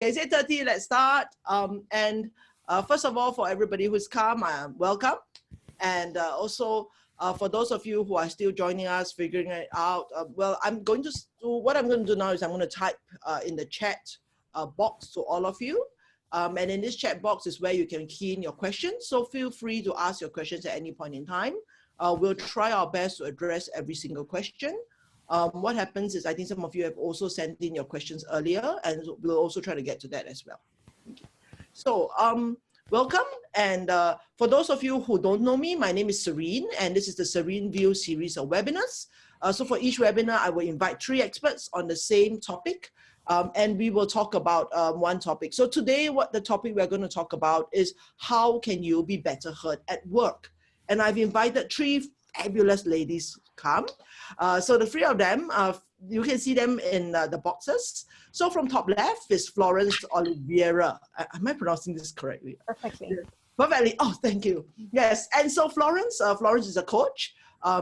It's 8:30, let's start. First of all, for everybody who's come, welcome. And also, for those of you who are still joining us, figuring it out, what I'm going to do now is I'm going to type in the chat box to all of you. And in this chat box is where you can key in your questions. So feel free to ask your questions at any point in time. We'll try our best to address every single question. What happens is I think some of you have also sent in your questions earlier, and we'll also try to get to that as well. Okay. So welcome. And for those of you who don't know me, my name is Serene, and this is the Serene View series of webinars. So for each webinar, I will invite 3 experts on the same topic, and we will talk about one topic. So today, what the topic we're going to talk about is how can you be better heard at work? And I've invited 3 fabulous ladies come. So the 3 of them, you can see them in the boxes. So from top left is Florence Oliveira. Am I pronouncing this correctly? Perfectly. Perfectly. Oh, thank you. Yes. And so Florence is a coach.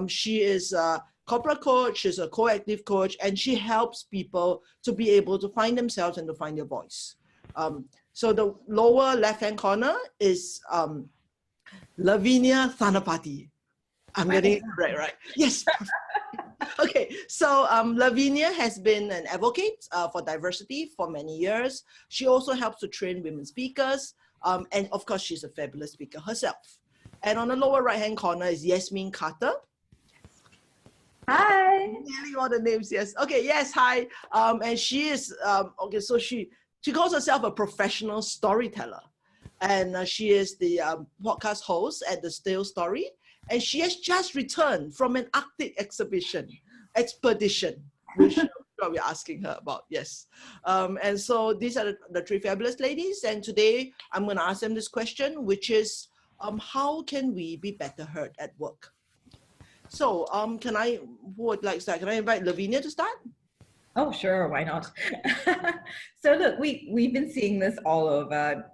She is a corporate coach. She's a co-active coach, and she helps people to be able to find themselves and to find their voice. So the lower left-hand corner is Lavinia Thanapati. I'm getting it right. Yes. Okay, so Lavinia has been an advocate for diversity for many years. She also helps to train women speakers, and of course, she's a fabulous speaker herself. And on the lower right-hand corner is Yasmin Carter. Hi. Nearly all the names, yes. Okay, yes, hi. And she is, okay, so she calls herself a professional storyteller. And she is the podcast host at The Stale Story. And she has just returned from an Arctic expedition, which we're asking her about, yes. And so these are the 3 fabulous ladies. And today I'm going to ask them this question, which is, how can we be better heard at work? So who would like to start? Can I invite Lavinia to start? Oh, sure. Why not? So look, we've been seeing this all over.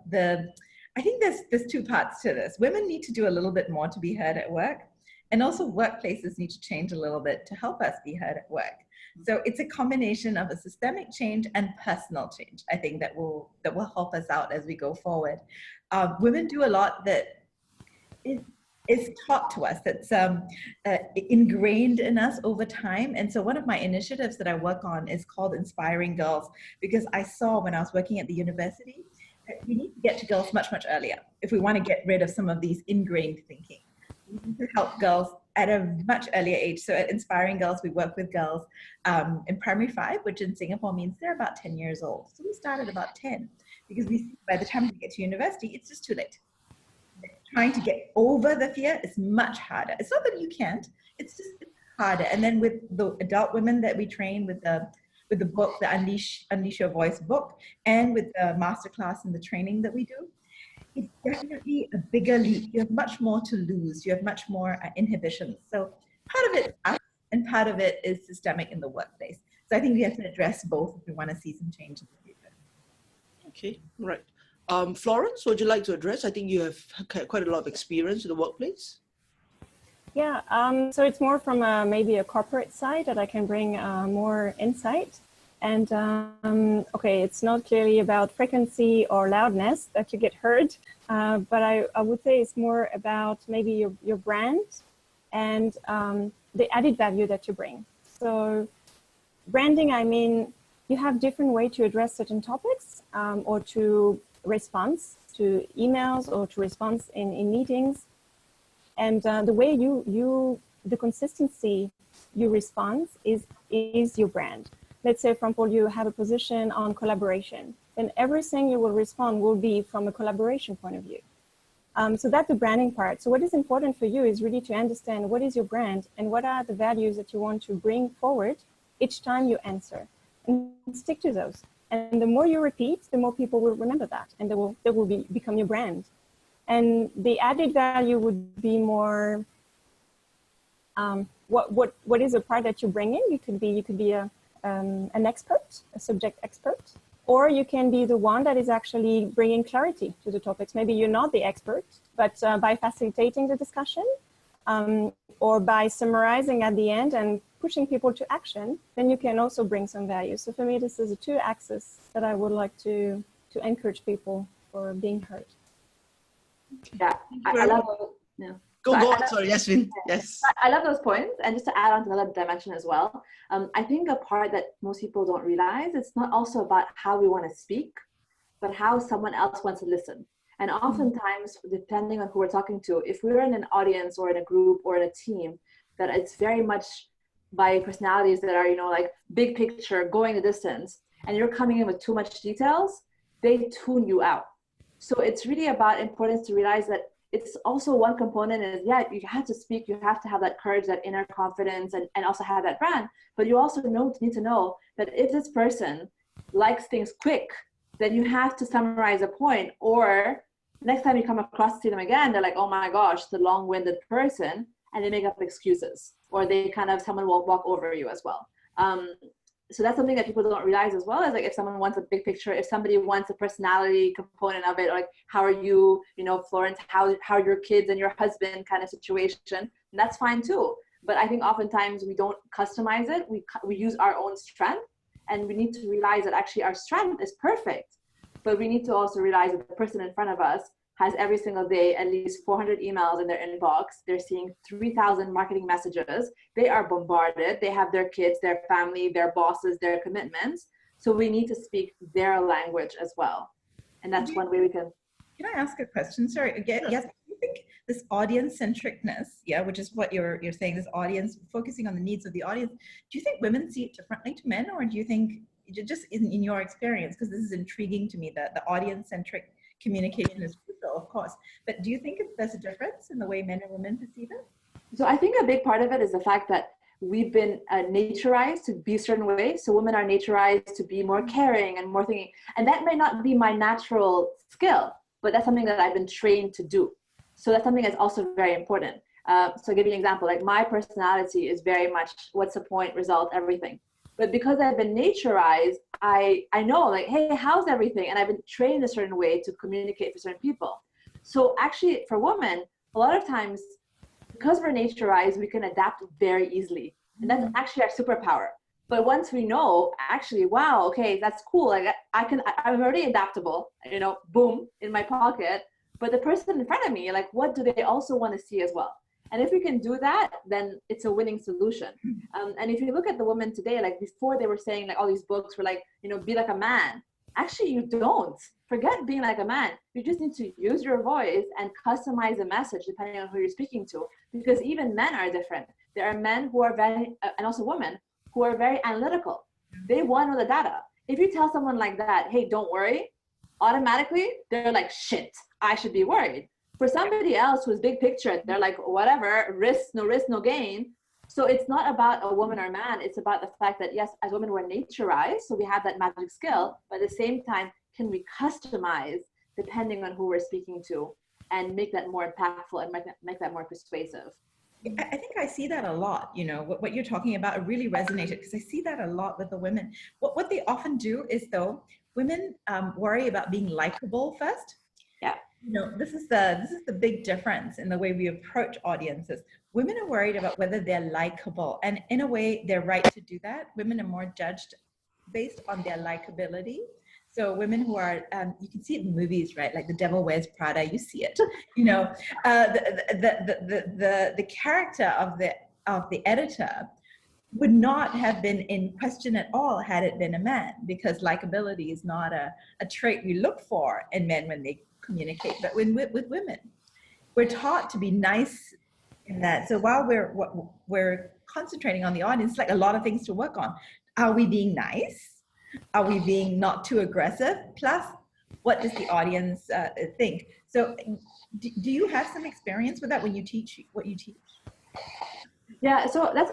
I think there's 2 parts to this. Women need to do a little bit more to be heard at work, and also workplaces need to change a little bit to help us be heard at work. So it's a combination of a systemic change and personal change, I think, that will help us out as we go forward. Women do a lot that is taught to us, that's ingrained in us over time. And so one of my initiatives that I work on is called Inspiring Girls, because I saw when I was working at the university, we need to get to girls much, much earlier if we want to get rid of some of these ingrained thinking. We need to help girls at a much earlier age. So at Inspiring Girls, we work with girls in primary 5, which in Singapore means they're about 10 years old. So we start at about 10, because we see by the time we get to university, it's just too late. Trying to get over the fear is much harder. It's not that you can't, it's harder. And then with the adult women that we train with the book, the Unleash Your Voice book, and with the masterclass and the training that we do, it's definitely a bigger leap. You have much more to lose. You have much more inhibitions. So part of it is us, and part of it is systemic in the workplace. So I think we have to address both if we want to see some change in the future. Okay, right. Florence, would you like to address? I think you have quite a lot of experience in the workplace. Yeah, so it's more from maybe a corporate side that I can bring more insight. And okay, it's not clearly about frequency or loudness that you get heard, but I would say it's more about maybe your brand and the added value that you bring. So branding, I mean, you have different ways to address certain topics or to response to emails or to response in meetings. And the way the consistency you respond is your brand. Let's say, for example, you have a position on collaboration, then everything you will respond will be from a collaboration point of view. So that's the branding part. So what is important for you is really to understand what is your brand and what are the values that you want to bring forward each time you answer, and stick to those. And the more you repeat, the more people will remember that, and they will become your brand. And the added value would be more, what is the part that you bring in? You could be an expert, a subject expert, or you can be the one that is actually bringing clarity to the topics. Maybe you're not the expert, but by facilitating the discussion or by summarizing at the end and pushing people to action, then you can also bring some value. So for me, this is the 2 axes that I would like to to encourage people for being heard. Yeah, I love those. Yeah. Go, So go I on. love- Sorry, Yasmin. Yes. I love those points. And just to add on to another dimension as well, I think a part that most people don't realize, it's not also about how we want to speak, but how someone else wants to listen. And oftentimes, depending on who we're talking to, if we're in an audience or in a group or in a team, that it's very much by personalities that are, like big picture, going the distance, and you're coming in with too much details, they tune you out. So it's really about importance to realize that it's also one component is, yeah, you have to speak, you have to have that courage, that inner confidence, and also have that brand. But you also need to know that if this person likes things quick, then you have to summarize a point, or next time you come across to see them again, they're like, oh my gosh, the long-winded person, and they make up excuses, or someone will walk over you as well. So that's something that people don't realize as well, is like if someone wants a big picture, if somebody wants a personality component of it, like how are you, Florence, how are your kids and your husband kind of situation, that's fine too. But I think oftentimes we don't customize it. We use our own strength, and we need to realize that actually our strength is perfect. But we need to also realize that the person in front of us has every single day at least 400 emails in their inbox. They're seeing 3,000 marketing messages. They are bombarded. They have their kids, their family, their bosses, their commitments. So we need to speak their language as well. And that's one way we can. Can I ask a question? Sorry, again, yes. Do you think this audience-centricness, which is what you're saying, this audience, focusing on the needs of the audience, do you think women see it differently to men, or do you think, just in your experience, because this is intriguing to me, that the audience-centric communication is crucial, of course, but do you think there's a difference in the way men and women perceive it? So I think a big part of it is the fact that we've been naturized to be a certain way. So women are naturized to be more caring and more thinking, and that may not be my natural skill, but that's something that I've been trained to do. So that's something that's also very important. So I'll give you an example, like my personality is very much what's the point, result, everything. But because I've been naturized, I know like, hey, how's everything? And I've been trained a certain way to communicate for certain people. So actually for women, a lot of times, because we're naturized, we can adapt very easily. And that's actually our superpower. But once we know, actually, wow, okay, that's cool. Like I'm already adaptable, boom, in my pocket. But the person in front of me, like, what do they also want to see as well? And if we can do that, then it's a winning solution. And if you look at the women today, like before they were saying like all these books were like, be like a man. Actually, you don't. Forget being like a man. You just need to use your voice and customize the message depending on who you're speaking to. Because even men are different. There are men who are very, and also women, who are very analytical. They want to know the data. If you tell someone like that, hey, don't worry, automatically, they're like, shit, I should be worried. For somebody else who's big picture, they're like, whatever, risk, no gain. So it's not about a woman or man. It's about the fact that, yes, as women, we're naturized, so we have that magic skill. But at the same time, can we customize depending on who we're speaking to and make that more impactful and make that more persuasive? I think I see that a lot, what you're talking about really resonated, because I see that a lot with the women. What they often do is, though, women worry about being likable first. Yeah. This is the big difference in the way we approach audiences. Women are worried about whether they're likable, and in a way, they're right to do that. Women are more judged based on their likability. So women who are, you can see it in movies, right? Like The Devil Wears Prada, you see it. The character of the editor would not have been in question at all had it been a man, because likability is not a trait we look for in men when they communicate. But with women, we're taught to be nice in that. So while we're concentrating on the audience, like a lot of things to work on. Are we being nice? Are we being not too aggressive? Plus, what does the audience think? So do you have some experience with that when you teach what you teach? Yeah, so that's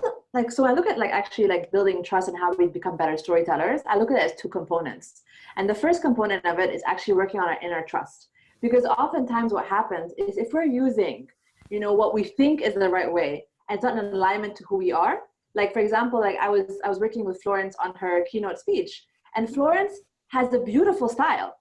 so I look at actually building trust and how we become better storytellers. I look at it as two components. And the first component of it is actually working on our inner trust. Because oftentimes what happens is if we're using, what we think is the right way, and it's not in alignment to who we are. Like, for example, I was working with Florence on her keynote speech, and Florence has a beautiful style.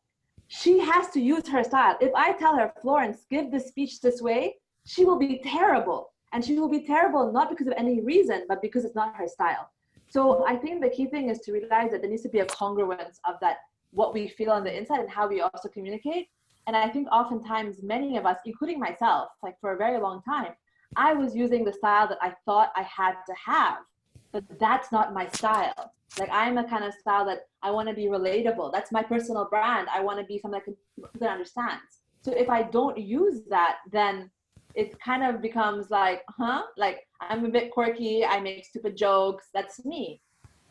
She has to use her style. If I tell her, Florence, give the speech this way, she will be terrible. And she will be terrible not because of any reason, but because it's not her style. So I think the key thing is to realize that there needs to be a congruence of that what we feel on the inside and how we also communicate. And I think oftentimes many of us, including myself, like for a very long time, I was using the style that I thought I had to have, but that's not my style. Like I'm a kind of style that I want to be relatable. That's my personal brand. I want to be someone that understands. So if I don't use that, then it kind of becomes like, like I'm a bit quirky. I make stupid jokes. That's me.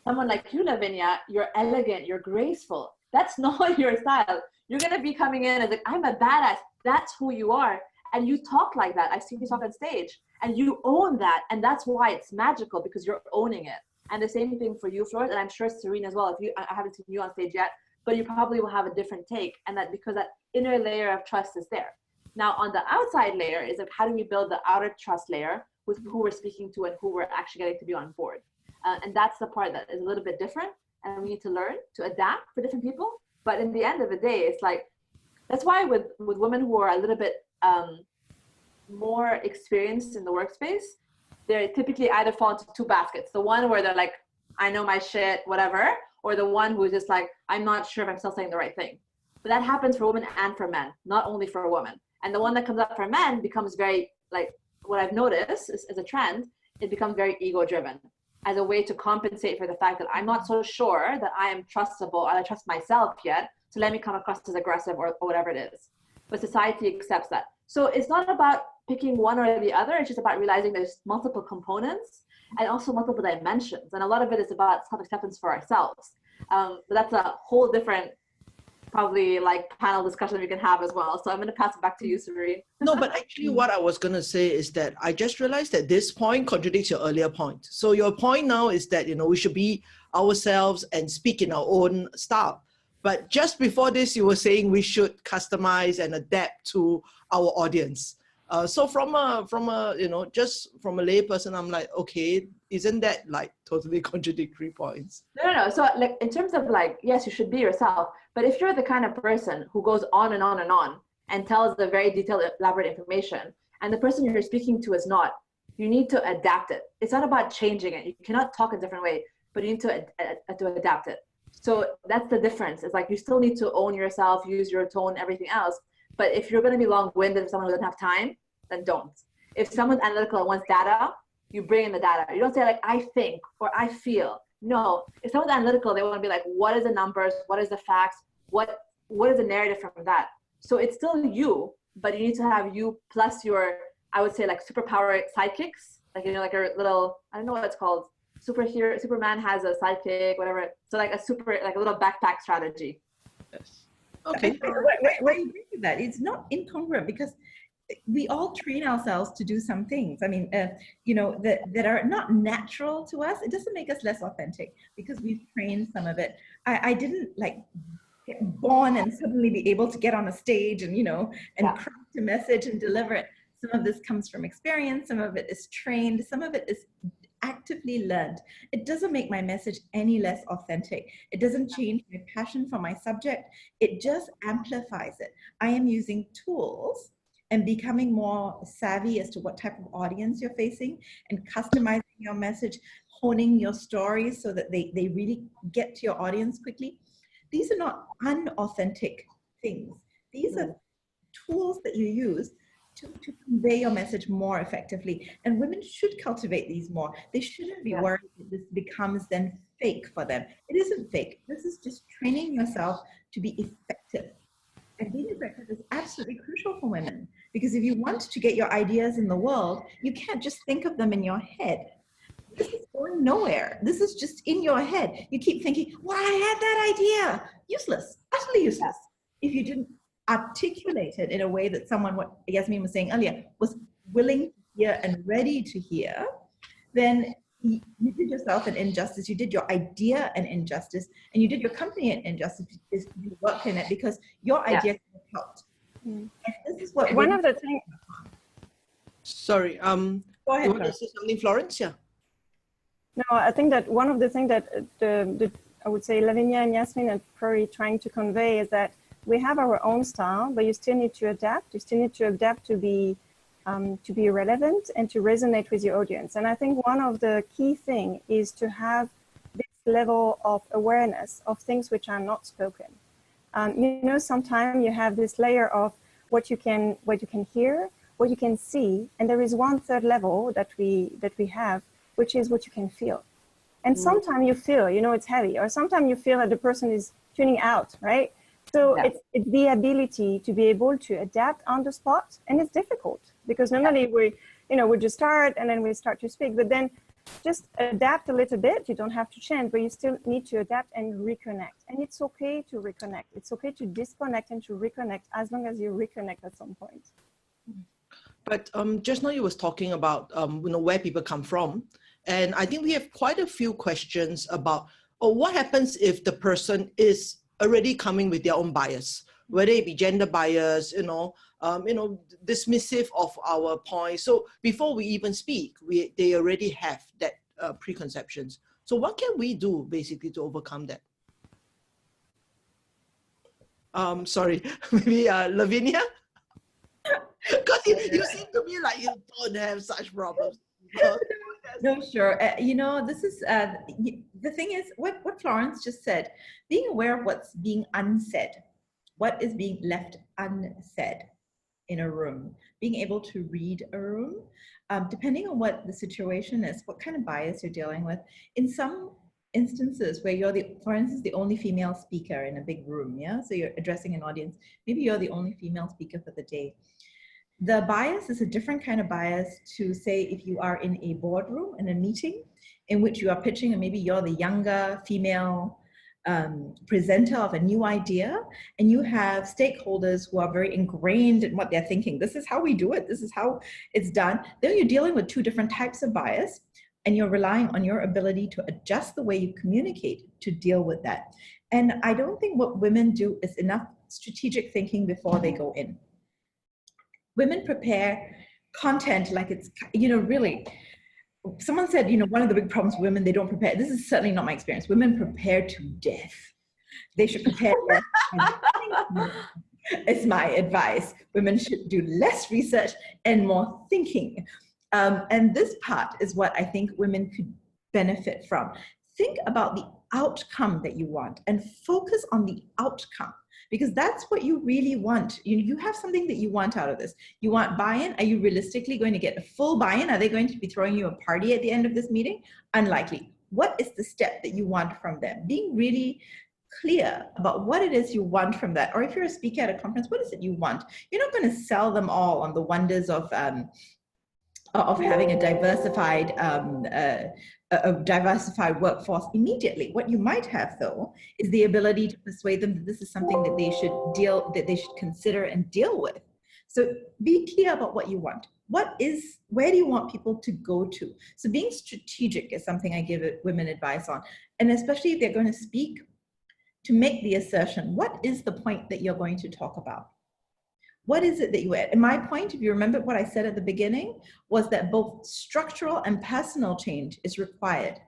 Someone like you, Lavinia, you're elegant, you're graceful. That's not your style. You're going to be coming in as like, I'm a badass. That's who you are. And you talk like that. I've seen you talk on stage and you own that. And that's why it's magical, because you're owning it. And the same thing for you, Florence, and I'm sure Serene as well. I haven't seen you on stage yet, but you probably will have a different take. And that because that inner layer of trust is there. Now on the outside layer is like, how do we build the outer trust layer with who we're speaking to and who we're actually getting to be on board? And that's the part that is a little bit different. And we need to learn to adapt for different people. But in the end of the day, it's like, that's why with women who are a little bit more experienced in the workspace, they typically either fall into two baskets. The one where they're like, I know my shit, whatever, or the one who's just like, I'm not sure if I'm still saying the right thing. But that happens for women and for men, not only for women. And the one that comes up for men becomes very, like, what I've noticed is a trend, it becomes very ego-driven as a way to compensate for the fact that I'm not so sure that I am trustable or I trust myself yet. So let me come across as aggressive or whatever it is. But society accepts that. So it's not about picking one or the other. It's just about realizing there's multiple components and also multiple dimensions. And a lot of it is about self-acceptance for ourselves. But that's a whole different, probably like panel discussion we can have as well. So I'm going to pass it back to you, Serene. No, but actually what I was going to say is that I just realized that this point contradicts your earlier point. So your point now is that, we should be ourselves and speak in our own style. But just before this, you were saying we should customize and adapt to our audience. So from a just from a lay person, I'm like, okay, isn't that like totally contradictory points? No. So like in terms of like, yes, you should be yourself. But if you're the kind of person who goes on and on and on and tells the very detailed, elaborate information, and the person you're speaking to is not, you need to adapt it. It's not about changing it. You cannot talk a different way, but you need to adapt it. So that's the difference. It's like you still need to own yourself, use your tone, everything else. But if you're going to be long-winded with someone who doesn't have time, then don't. If someone's analytical and wants data, you bring in the data. You don't say like, I think or I feel. No, if someone's analytical, they want to be like, what is the numbers? What is the facts? What is the narrative from that? So it's still you, but you need to have you plus your, I would say like superpower sidekicks. Like, like a little, I don't know what it's called. Superman has a sidekick, whatever. So like a little backpack strategy. Yes. Okay. I agree with that. It's not incongruent because we all train ourselves to do some things. I mean, that are not natural to us. It doesn't make us less authentic because we've trained some of it. I didn't like get born and suddenly be able to get on a stage and, craft a message and deliver it. Some of this comes from experience. Some of it is trained. Some of it is actively learned. It doesn't make my message any less authentic. It doesn't change my passion for my subject. It just amplifies it. I am using tools and becoming more savvy as to what type of audience you're facing and customizing your message, honing your stories so that they really get to your audience quickly. These are not unauthentic things. These are tools that you use to convey your message more effectively. And women should cultivate these more. They shouldn't be worried that this becomes then fake for them. It isn't fake. This is just training yourself to be effective. And being effective is absolutely crucial for women, because if you want to get your ideas in the world, you can't just think of them in your head. This is going nowhere. This is just in your head. You keep thinking, well, I had that idea. Useless, utterly useless. If you didn't articulate it in a way that someone, what Yasmin was saying earlier, was willing to hear and ready to hear, then you did yourself an injustice, you did your idea an injustice, and you did your company an injustice if you worked in it, because your idea helped. And this is what one of the things. Sorry, go ahead. You want to say something, Florence? Yeah. No, I think that one of the things that I would say Lavinia and Yasmin are probably trying to convey is that we have our own style, but you still need to adapt. You still need to adapt to be relevant and to resonate with your audience. And I think one of the key things is to have this level of awareness of things which are not spoken. You know, sometimes you have this layer of what you can hear, what you can see, and there is one third level that we have, which is what you can feel. And sometimes you feel, you know, it's heavy, or sometimes you feel that the person is tuning out, right? So it's the ability to be able to adapt on the spot, and it's difficult because normally we just start and then we start to speak, but then just adapt a little bit. You don't have to change, but you still need to adapt and reconnect. And it's okay to reconnect. It's okay to disconnect and to reconnect as long as you reconnect at some point. But just now you was talking about where people come from, and I think we have quite a few questions about what happens if the person is already coming with their own bias, whether it be gender bias, dismissive of our points. So before we even speak, they already have that preconceptions. So what can we do basically to overcome that? Sorry, maybe Lavinia? Because you seem to me like you don't have such problems. No, sure. This is the thing is what Florence just said, being aware of what's being unsaid, what is being left unsaid in a room, being able to read a room, depending on what the situation is, what kind of bias you're dealing with. In some instances where you're for instance, the only female speaker in a big room, so you're addressing an audience, maybe you're the only female speaker for the day. The bias is a different kind of bias to say if you are in a boardroom, in a meeting in which you are pitching and maybe you're the younger female presenter of a new idea and you have stakeholders who are very ingrained in what they're thinking. This is how we do it. This is how it's done. Then you're dealing with two different types of bias and you're relying on your ability to adjust the way you communicate to deal with that. And I don't think what women do is enough strategic thinking before they go in. Women prepare content like it's, really, someone said, one of the big problems with women, they don't prepare. This is certainly not my experience. Women prepare to death. They should prepare less. It's my advice. Women should do less research and more thinking. And this part is what I think women could benefit from. Think about the outcome that you want and focus on the outcome, because that's what you really want. You have something that you want out of this. You want buy-in. Are you realistically going to get a full buy-in? Are they going to be throwing you a party at the end of this meeting? Unlikely. What is the step that you want from them? Being really clear about what it is you want from that. Or if you're a speaker at a conference, what is it you want? You're not going to sell them all on the wonders of having a diversified workforce immediately. What you might have, though, is the ability to persuade them that this is something that they should consider and deal with. So be clear about what you want. Where do you want people to go to? So being strategic is something I give women advice on. And especially if they're going to speak, to make the assertion, what is the point that you're going to talk about? What is it that you add? And my point, if you remember what I said at the beginning, was that both structural and personal change is required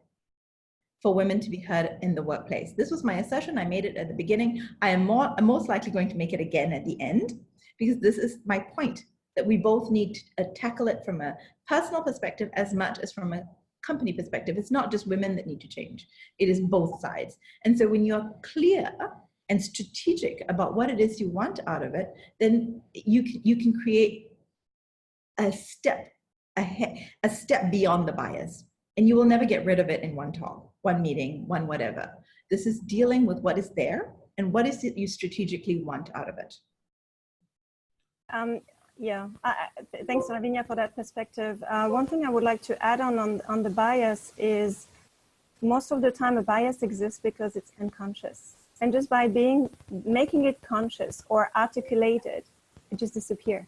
for women to be heard in the workplace. This was my assertion. I made it at the beginning. I'm most likely going to make it again at the end, because this is my point, that we both need to tackle it from a personal perspective as much as from a company perspective. It's not just women that need to change. It is both sides. And so when you're clear and strategic about what it is you want out of it, then you can create a step beyond the bias. And you will never get rid of it in one talk, one meeting, one whatever. This is dealing with what is there and what is it you strategically want out of it. Thanks, Lavinia, for that perspective. One thing I would like to add on the bias is most of the time a bias exists because it's unconscious. And just by making it conscious or articulated, it just disappears.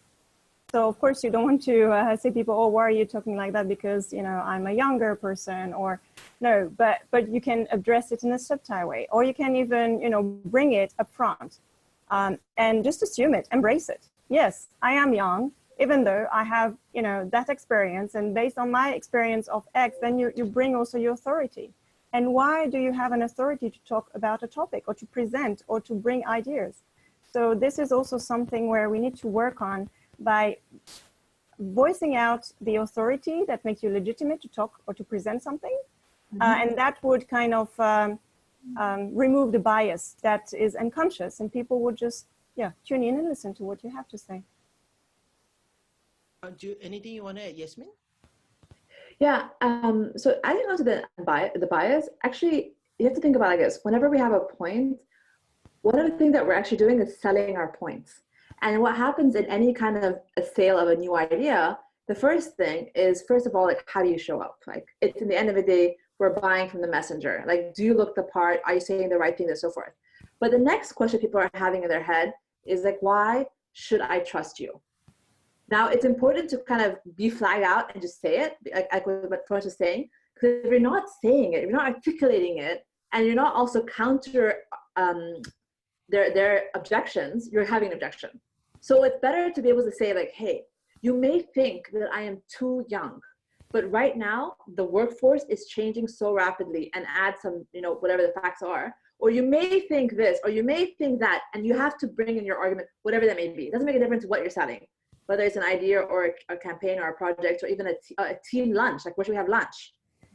So of course you don't want to say people, oh, why are you talking like that? Because, I'm a younger person, or no, but you can address it in a subtle way, or you can even, bring it up front and just assume it, embrace it. Yes, I am young, even though I have, that experience, and based on my experience of X, then you bring also your authority. And why do you have an authority to talk about a topic or to present or to bring ideas? So this is also something where we need to work on by voicing out the authority that makes you legitimate to talk or to present something. Mm-hmm. And that would kind of remove the bias that is unconscious, and people would just, yeah, tune in and listen to what you have to say. Anything you want to add, Yasmin? Yeah, so adding on to the bias, actually, you have to think about it like this. Whenever we have a point, one of the things that we're actually doing is selling our points. And what happens in any kind of a sale of a new idea, the first thing is, first of all, like, how do you show up? Like, it's in the end of the day, we're buying from the messenger. Like, do you look the part? Are you saying the right thing, and so forth? But the next question people are having in their head is like, why should I trust you? Now, it's important to kind of be flagged out and just say it, like what Florence was saying, because if you're not saying it, if you're not articulating it, and you're not also counter their objections, you're having an objection. So it's better to be able to say like, hey, you may think that I am too young, but right now the workforce is changing so rapidly, and add some, whatever the facts are. Or you may think this, or you may think that, and you have to bring in your argument, whatever that may be. It doesn't make a difference what you're selling, whether it's an idea or a campaign or a project, or even a team lunch, like where should we have lunch?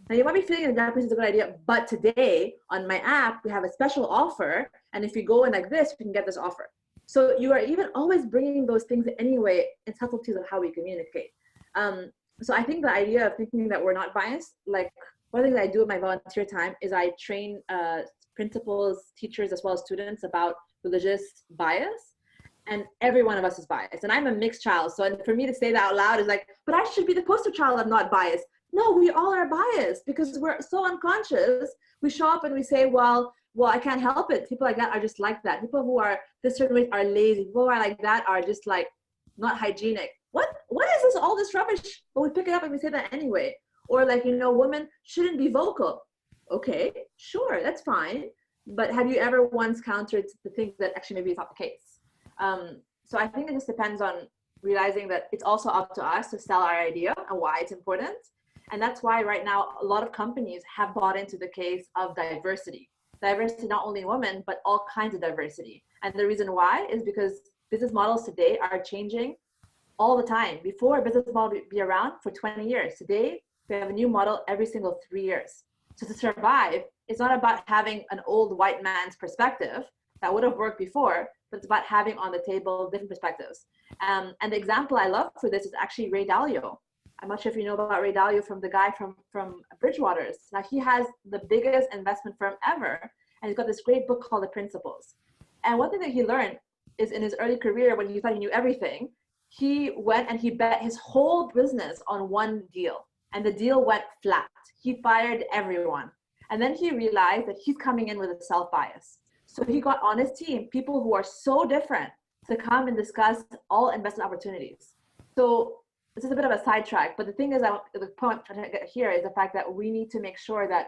Now you might be feeling that place is a good idea, but today on my app, we have a special offer. And if you go in like this, you can get this offer. So you are even always bringing those things anyway in subtleties of how we communicate. So I think the idea of thinking that we're not biased, like one of the things I do in my volunteer time is I train principals, teachers, as well as students about religious bias. And every one of us is biased. And I'm a mixed child. So and for me to say that out loud is like, but I should be the poster child of not biased. No, we all are biased because we're so unconscious. We show up and we say, well, I can't help it. People like that are just like that. People who are this certain way are lazy. People who are like that are just like not hygienic. What is this, all this rubbish? But we pick it up and we say that anyway. Or like, women shouldn't be vocal. Okay, sure, that's fine. But have you ever once countered to think that actually maybe it's not the case? So I think it just depends on realizing that it's also up to us to sell our idea and why it's important. And that's why right now, a lot of companies have bought into the case of diversity. Diversity, not only in women, but all kinds of diversity. And the reason why is because business models today are changing all the time. Before, a business model would be around for 20 years. Today, we have a new model every single 3 years. So to survive, it's not about having an old white man's perspective that would have worked before, but it's about having on the table different perspectives. And the example I love for this is actually Ray Dalio. I'm not sure if you know about Ray Dalio, from the guy from Bridgewaters. Now he has the biggest investment firm ever, and he's got this great book called The Principles. And one thing that he learned is in his early career, when he thought he knew everything, he went and he bet his whole business on one deal, and the deal went flat. He fired everyone. And then he realized that he's coming in with a self-bias. So he got on his team people who are so different to come and discuss all investment opportunities. So this is a bit of a sidetrack, but the thing is, the point I'm trying to get here is the fact that we need to make sure that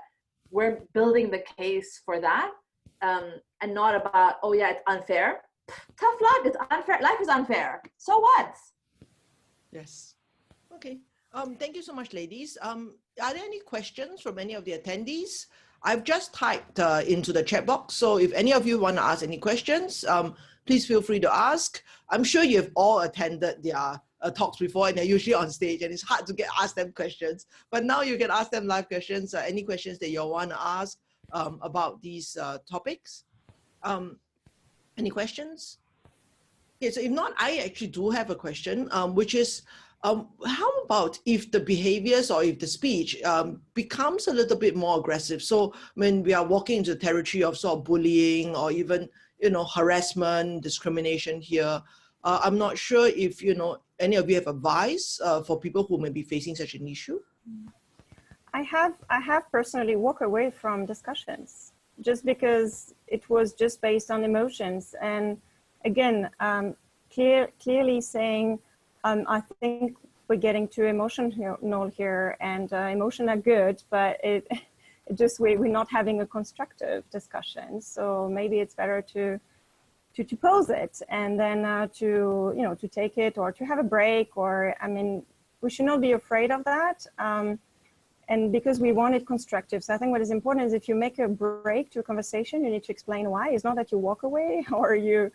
we're building the case for that, and not about, oh yeah, it's unfair. Tough luck, it's unfair. Life is unfair. So what? Yes. Okay. Thank you so much, ladies. Are there any questions from any of the attendees? I've just typed into the chat box, so if any of you want to ask any questions, please feel free to ask. I'm sure you've all attended their talks before, and they're usually on stage, and it's hard to ask them questions. But now you can ask them live questions, any questions that you want to ask about these topics. Any questions? Okay, so if not, I actually do have a question, which is, how about if the behaviors or if the speech becomes a little bit more aggressive? So when we are walking into the territory of sort of bullying or even, harassment, discrimination here, I'm not sure if, any of you have advice for people who may be facing such an issue. I have personally walked away from discussions just because it was just based on emotions. And again, clearly saying, I think we're getting too emotional here, and emotions are good, but we're not having a constructive discussion. So maybe it's better to pose it, and then to take it, or to have a break, or we should not be afraid of that. And because we want it constructive. So I think what is important is if you make a break to a conversation, you need to explain why. It's not that you walk away or you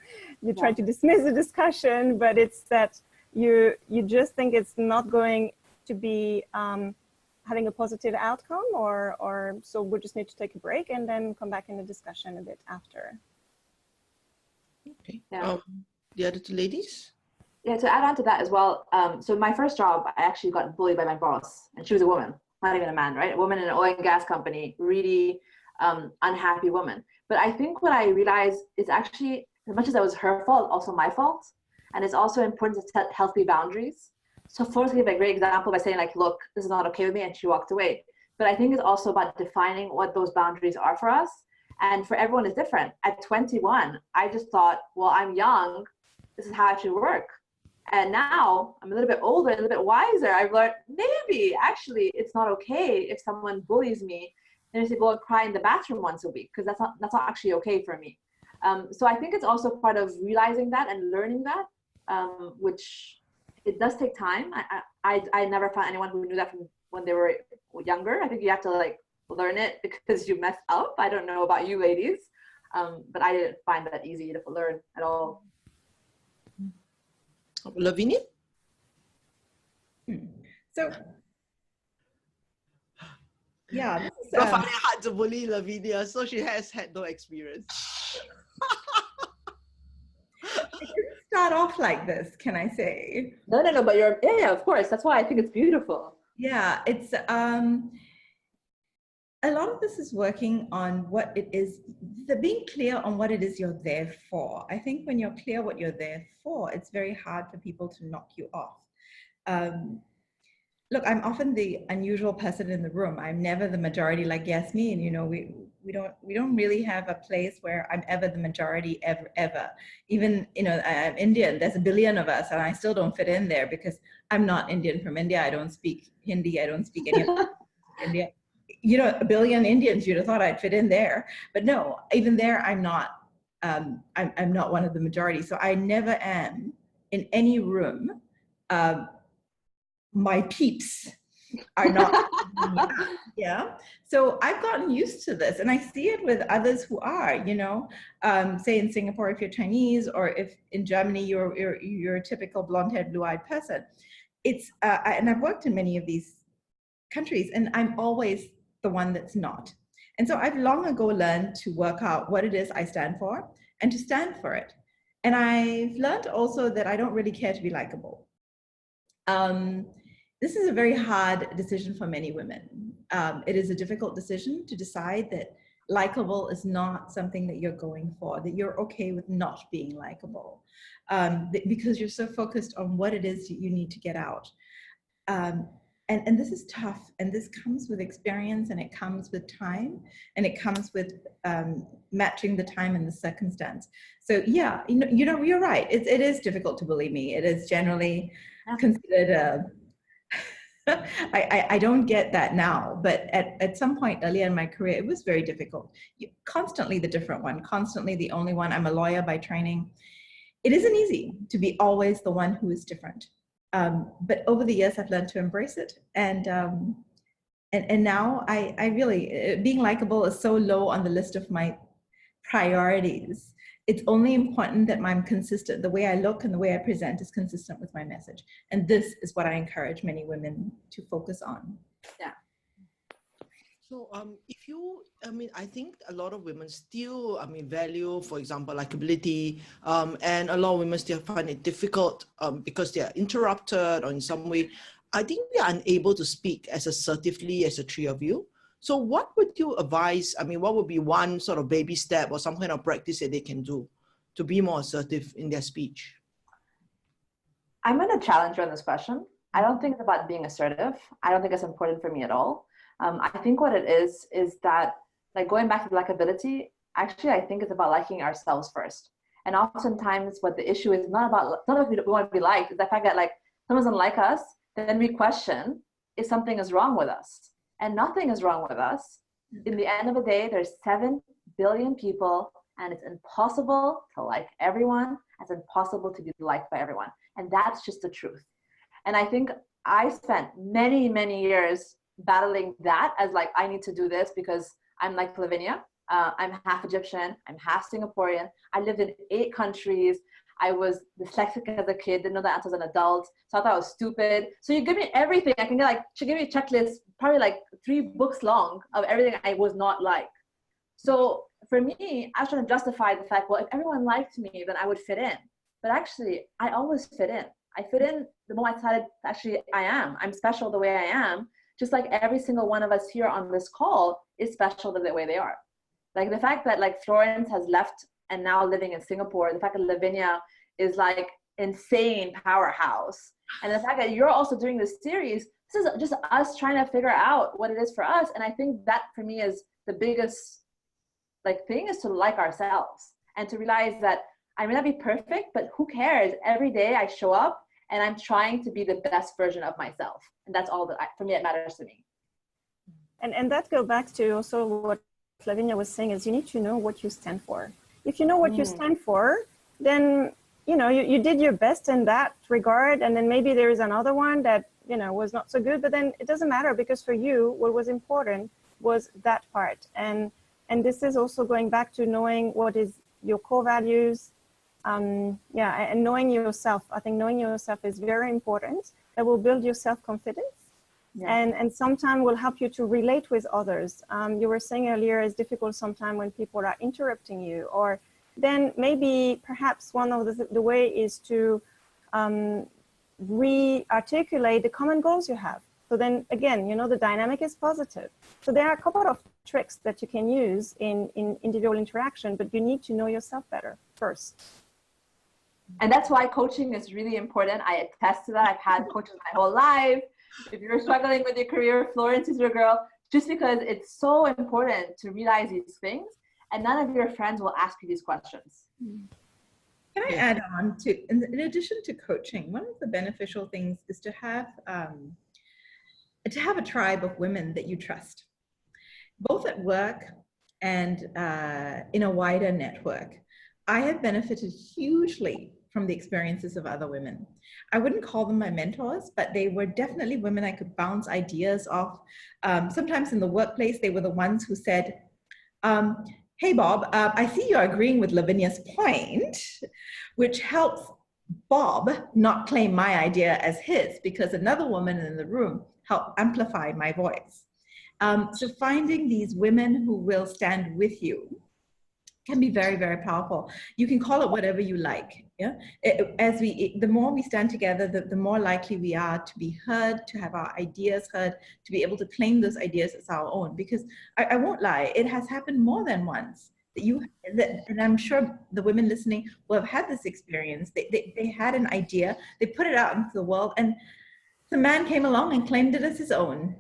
try to dismiss the discussion, but it's that you just think it's not going to be having a positive outcome, or so we just need to take a break and then come back in the discussion a bit after. Okay. Yeah. The other two ladies? Yeah, to add on to that as well. So my first job, I actually got bullied by my boss, and she was a woman, not even a man, right? A woman in an oil and gas company, really unhappy woman. But I think what I realized is actually, as much as that was her fault, also my fault. And it's also important to set healthy boundaries. So first, give a great example by saying like, look, this is not okay with me, and she walked away. But I think it's also about defining what those boundaries are for us. And for everyone is different. At 21, I just thought, well, I'm young, this is how it should work. And now I'm a little bit older, a little bit wiser. I've learned maybe actually it's not okay if someone bullies me and I say go and cry in the bathroom once a week, because that's not actually okay for me. So I think it's also part of realizing that and learning that, which it does take time. I never found anyone who knew that from when they were younger. I think you have to like learn it because you mess up. I don't know about you ladies, but I didn't find that easy to learn at all. Lavinia? So, yeah, this is, I find it hard to bully Lavinia, so she has had no experience. it didn't start off like this, can I say? No, but yeah, of course. That's why I think it's beautiful. Yeah, it's a lot of this is working on what it is, being clear on what it is you're there for. I think when you're clear what you're there for, it's very hard for people to knock you off. Look, I'm often the unusual person in the room. I'm never the majority like Yasmin. You know, we don't really have a place where I'm ever the majority ever. Even, you know, I'm Indian. There's a billion of us, and I still don't fit in there because I'm not Indian from India. I don't speak Hindi. I don't speak any of India. You know, a billion Indians, you'd have thought I'd fit in there, but no, even there, I'm not. I'm not one of the majority. So I never am in any room. My peeps are not. Yeah. So I've gotten used to this, and I see it with others who are. You know, say in Singapore, if you're Chinese, or if in Germany you're a typical blonde-haired, blue-eyed person. It's and I've worked in many of these countries, and I'm always the one that's not. And so I've long ago learned to work out what it is I stand for and to stand for it. And I've learned also that I don't really care to be likable. This is a very hard decision for many women. It is a difficult decision to decide that likable is not something that you're going for, that you're okay with not being likable, because you're so focused on what it is you need to get out. And this is tough, and this comes with experience, and it comes with time, and it comes with matching the time and the circumstance. So yeah, you know, you're right. It is difficult to bully me. It is generally considered I don't get that now, but at some point earlier in my career, it was very difficult. Constantly the different one, constantly the only one. I'm a lawyer by training. It isn't easy to be always the one who is different. But over the years, I've learned to embrace it. And now I really, being likable is so low on the list of my priorities. It's only important that I'm consistent. The way I look and the way I present is consistent with my message. And this is what I encourage many women to focus on. Yeah. So if you, I think a lot of women still, value, for example, likability, and a lot of women still find it difficult because they are interrupted or in some way. I think they are unable to speak as assertively as the three of you. So what would you advise? What would be one sort of baby step or some kind of practice that they can do to be more assertive in their speech? I'm going to challenge you on this question. I don't think it's about being assertive. I don't think it's important for me at all. I think what it is that, like, going back to likability, actually, I think it's about liking ourselves first. And oftentimes what the issue is not that we want to be liked, it's the fact that, like, someone doesn't like us, then we question if something is wrong with us. And nothing is wrong with us. In the end of the day, there's 7 billion people, and it's impossible to like everyone. It's impossible to be liked by everyone. And that's just the truth. And I think I spent many, many years battling that as, like, I need to do this because I'm like Lavinia. I'm half Egyptian. I'm half Singaporean. I lived in 8 countries. I was dyslexic as a kid, didn't know the answers as an adult, so I thought I was stupid. So you give me everything. I can get like, she gave me a checklist, probably like 3 books long of everything I was not like. So for me, I was trying to justify the fact, well, if everyone liked me, then I would fit in. But actually, I always fit in. I fit in the moment I decided, actually, I'm special the way I am, just like every single one of us here on this call is special the way they are. Like the fact that like Florence has left and now living in Singapore, the fact that Lavinia is like insane powerhouse, and the fact that you're also doing this series, this is just us trying to figure out what it is for us. And I think that for me is the biggest like thing, is to like ourselves and to realize that I may not be perfect, but who cares? Every day I show up and I'm trying to be the best version of myself. And that's all that for me, it matters to me. And that go back to also what Lavinia was saying, is you need to know what you stand for. If you know what you stand for, then, you know, you did your best in that regard. And then maybe there is another one that, you know, was not so good, but then it doesn't matter, because for you, what was important was that part. And this is also going back to knowing what is your core values. And knowing yourself. I think knowing yourself is very important. That will build your self-confidence. Yeah. And sometimes will help you to relate with others. You were saying earlier, it's difficult sometimes when people are interrupting you, or then maybe perhaps one of the way is to re-articulate the common goals you have. So then again, you know, the dynamic is positive. So there are a couple of tricks that you can use in individual interaction, but you need to know yourself better first. And that's why coaching is really important. I attest to that. I've had coaches my whole life. If you're struggling with your career, Florence is your girl, just because it's so important to realize these things, and none of your friends will ask you these questions. Can I add on to, in addition to coaching, one of the beneficial things is to have a tribe of women that you trust, both at work and in a wider network. I have benefited hugely from the experiences of other women. I wouldn't call them my mentors, but they were definitely women I could bounce ideas off. Sometimes in the workplace, they were the ones who said, hey, Bob, I see you're agreeing with Lavinia's point, which helps Bob not claim my idea as his, because another woman in the room helped amplify my voice. So finding these women who will stand with you can be very, very powerful. You can call it whatever you like. Yeah, the more we stand together, the more likely we are to be heard, to have our ideas heard, to be able to claim those ideas as our own. Because I won't lie, it has happened more than once and I'm sure the women listening will have had this experience. They had an idea, they put it out into the world, and the man came along and claimed it as his own.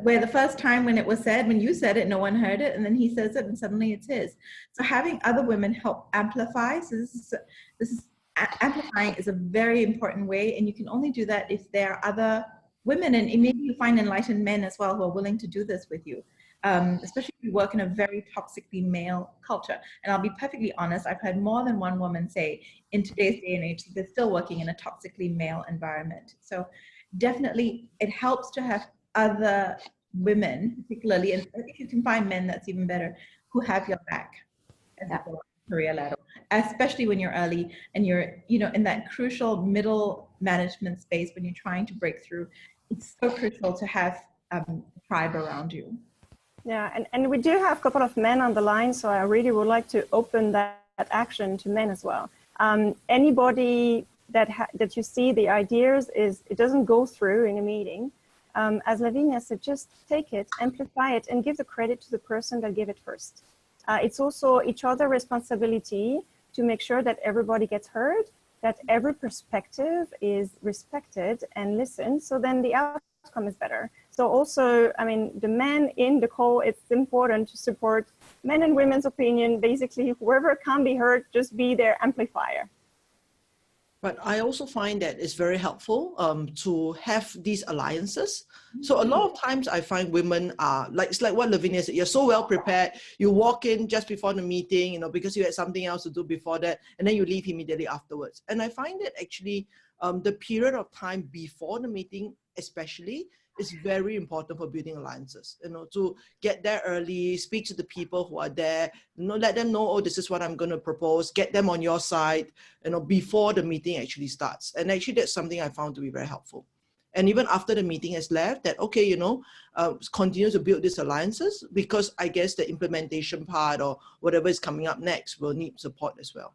Where the first time when it was said, when you said it, no one heard it, and then he says it and suddenly it's his. So having other women help amplify, so this is amplifying is a very important way, and you can only do that if there are other women, and maybe you find enlightened men as well who are willing to do this with you, especially if you work in a very toxically male culture. And I'll be perfectly honest, I've had more than one woman say in today's day and age that they're still working in a toxically male environment. So definitely it helps to have other women, particularly, and if you can find men, that's even better, who have your back as you go on the career ladder, especially when you're early and you're, you know, in that crucial middle management space when you're trying to break through. It's so crucial to have a tribe around you. Yeah, and we do have a couple of men on the line, so I really would like to open that action to men as well. Anybody that you see the ideas it doesn't go through in a meeting. As Lavinia said, just take it, amplify it, and give the credit to the person that gave it first. It's also each other's responsibility to make sure that everybody gets heard, that every perspective is respected and listened, so then the outcome is better. So also, I mean, the men in the call, it's important to support men and women's opinion. Basically, whoever can be heard, just be their amplifier. But I also find that it's very helpful to have these alliances. So a lot of times I find women are like, it's like what Lavinia said, you're so well prepared. You walk in just before the meeting, you know, because you had something else to do before that, and then you leave immediately afterwards. And I find that actually the period of time before the meeting, especially, is very important for building alliances, to get there early, speak to the people who are there, let them know, oh, this is what I'm going to propose, get them on your side, before the meeting actually starts. And actually that's something I found to be very helpful. And even after the meeting has left, that, okay, continue to build these alliances, because I guess the implementation part or whatever is coming up next will need support as well.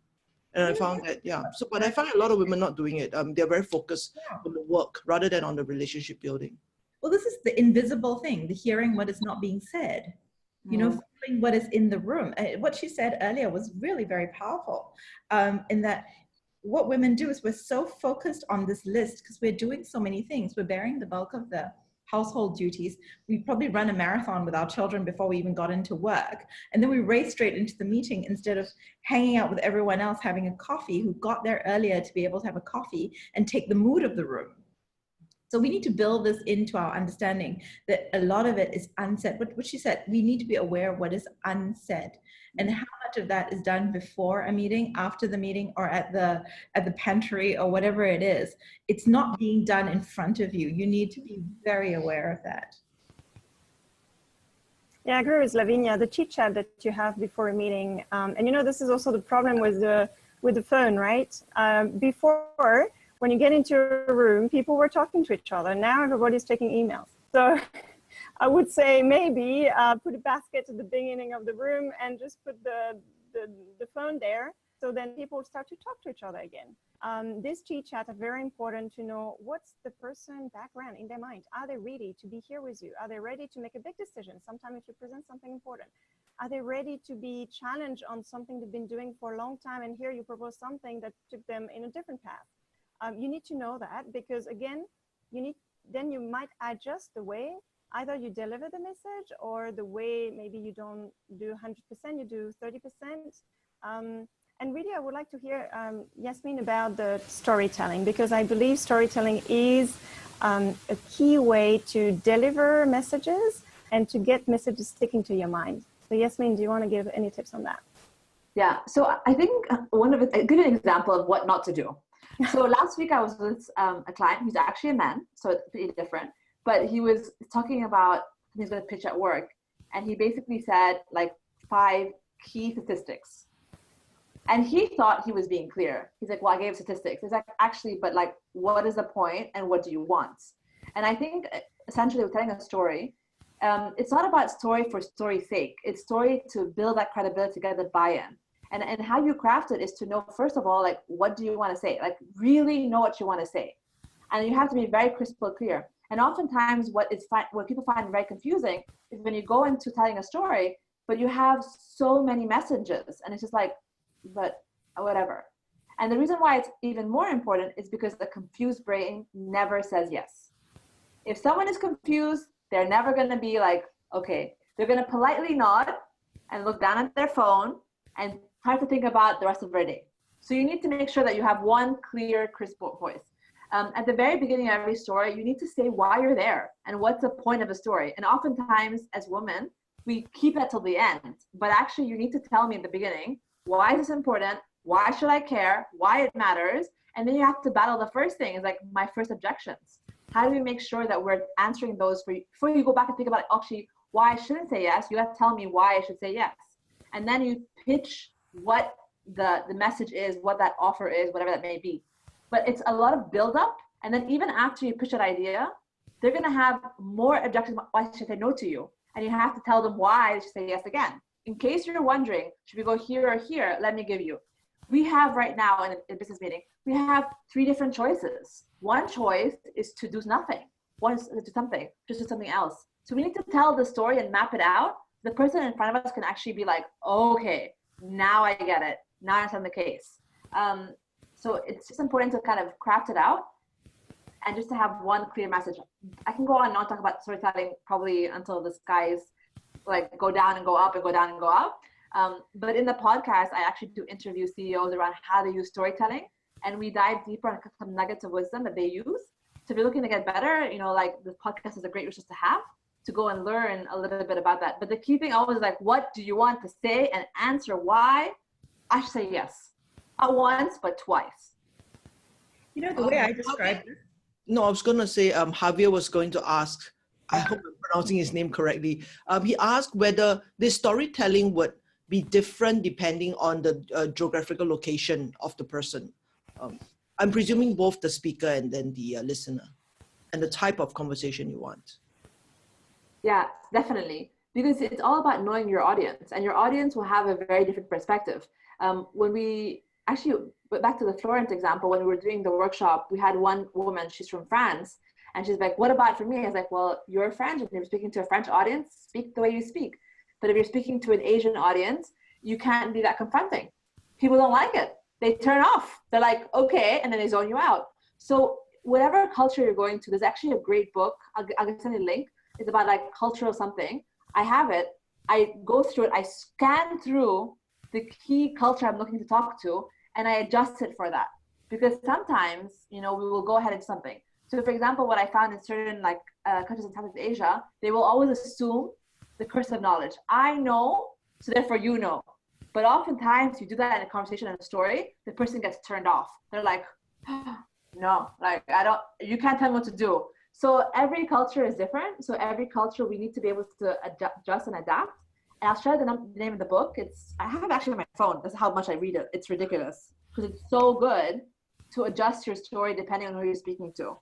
And I found that, but I find a lot of women not doing it. They're very focused on the work rather than on the relationship building. Well, this is the invisible thing, the hearing what is not being said, feeling what is in the room. What she said earlier was really very powerful, in that what women do is we're so focused on this list because we're doing so many things. We're bearing the bulk of the household duties. We probably run a marathon with our children before we even got into work. And then we race straight into the meeting instead of hanging out with everyone else, having a coffee, who got there earlier to be able to have a coffee and take the mood of the room. So we need to build this into our understanding that a lot of it is unsaid. What she said, we need to be aware of what is unsaid and how much of that is done before a meeting, after the meeting, or at the pantry or whatever it is. It's not being done in front of you. You need to be very aware of that. Yeah, I agree with Lavinia. The chit chat that you have before a meeting, and this is also the problem with the phone, right? Before, when you get into a room, people were talking to each other. Now everybody's taking emails. So I would say maybe put a basket at the beginning of the room and just put the phone there. So then people start to talk to each other again. This chit chat are very important to know what's the person background in their mind. Are they ready to be here with you? Are they ready to make a big decision? Sometimes if you present something important, are they ready to be challenged on something they've been doing for a long time? And here you propose something that took them in a different path. You need to know that, because again, then you might adjust the way either you deliver the message or the way maybe you don't do 100%, you do 30%. And really, I would like to hear Yasmin about the storytelling, because I believe storytelling is a key way to deliver messages and to get messages sticking to your mind. So Yasmin, do you want to give any tips on that? Yeah, so I think I'll give an example of what not to do. So last week I was with a client who's actually a man, so it's pretty different, but he was talking about he's going to pitch at work, and he basically said like 5 key statistics. And he thought he was being clear. He's like, well, I gave statistics. It's like, actually, but like, what is the point and what do you want? And I think essentially with telling a story, it's not about story for story's sake. It's story to build that credibility, to get the buy-in. And how you craft it is to know, first of all, like, what do you want to say? Like, really know what you want to say. And you have to be very crystal clear. And oftentimes what people find very confusing is when you go into telling a story, but you have so many messages and it's just like, but whatever. And the reason why it's even more important is because the confused brain never says yes. If someone is confused, they're never going to be like, okay, they're going to politely nod and look down at their phone and try to think about the rest of their day. So you need to make sure that you have one clear, crisp voice. At the very beginning of every story, you need to say why you're there and what's the point of the story. And oftentimes as women, we keep that till the end, but actually you need to tell me in the beginning, why is this important? Why should I care? Why it matters? And then you have to battle the first thing, is like my first objections. How do we make sure that we're answering those for you, before you go back and think about actually why I shouldn't say yes? You have to tell me why I should say yes. And then you pitch what the message is, what that offer is, whatever that may be. But it's a lot of build-up. And then even after you pitch that idea, they're going to have more objections. Why should I say no to you? And you have to tell them why they should say yes again. In case you're wondering, should we go here or here? Let me give you. We have right now in a business meeting, we have 3 different choices. One choice is to do nothing. One is to do something, just do something else. So we need to tell the story and map it out. The person in front of us can actually be like, okay, now I get it. Now I understand the case. So it's just important to kind of craft it out and just to have one clear message. I can go on and not talk about storytelling probably until the skies like go down and go up and go down and go up. But in the podcast, I actually do interview CEOs around how they use storytelling, and we dive deeper on some nuggets of wisdom that they use. So if you're looking to get better, like the podcast is a great resource to have to go and learn a little bit about that. But the key thing always is like, what do you want to say, and answer why? I should say yes. Not once, but twice. The way I describe this. No, I was going to say, Javier was going to ask, I hope I'm pronouncing his name correctly. He asked whether this storytelling would be different depending on the geographical location of the person. I'm presuming both the speaker and then the listener, and the type of conversation you want. Yeah, definitely. Because it's all about knowing your audience, and your audience will have a very different perspective. When we actually, back to the Florent example, when we were doing the workshop, we had one woman, she's from France, and she's like, what about for me? I was like, well, you're French, and if you're speaking to a French audience, speak the way you speak. But if you're speaking to an Asian audience, you can't be that confronting. People don't like it. They turn off. They're like, okay, and then they zone you out. So whatever culture you're going to, there's actually a great book. I'll send you a link. It's about like cultural something. I have it. I go through it. I scan through the key culture I'm looking to talk to, and I adjust it for that. Because sometimes, we will go ahead and do something. So for example, what I found in certain countries in Southeast Asia, they will always assume the curse of knowledge. I know, so therefore you know. But oftentimes you do that in a conversation and a story, the person gets turned off. They're like, no, you can't tell me what to do. So every culture is different. So every culture, we need to be able to adjust and adapt. And I'll share the name of the book. I have it actually on my phone. That's how much I read it. It's ridiculous because it's so good to adjust your story depending on who you're speaking to.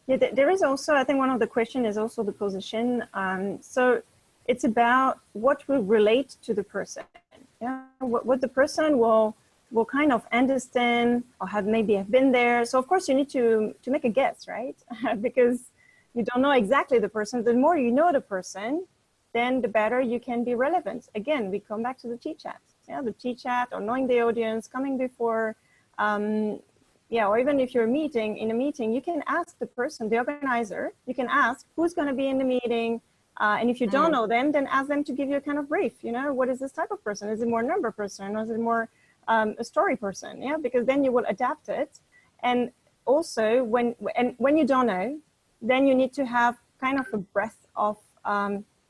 Yeah, there is also, I think one of the questions is also the position. So it's about what will relate to the person. Yeah, what the person will kind of understand or have been there. So of course you need to make a guess, right? Because you don't know exactly the person. The more you know the person, then the better you can be relevant. Again, we come back to the T-chat. Yeah, the T-chat or knowing the audience, coming before, or even if you're in a meeting, you can ask the person, the organizer, you can ask who's gonna be in the meeting. And if you don't know them, then ask them to give you a kind of brief. What is this type of person? Is it more a number person or is it more a story person? Yeah, because then you will adapt it. And also when you don't know, then you need to have kind of a breadth of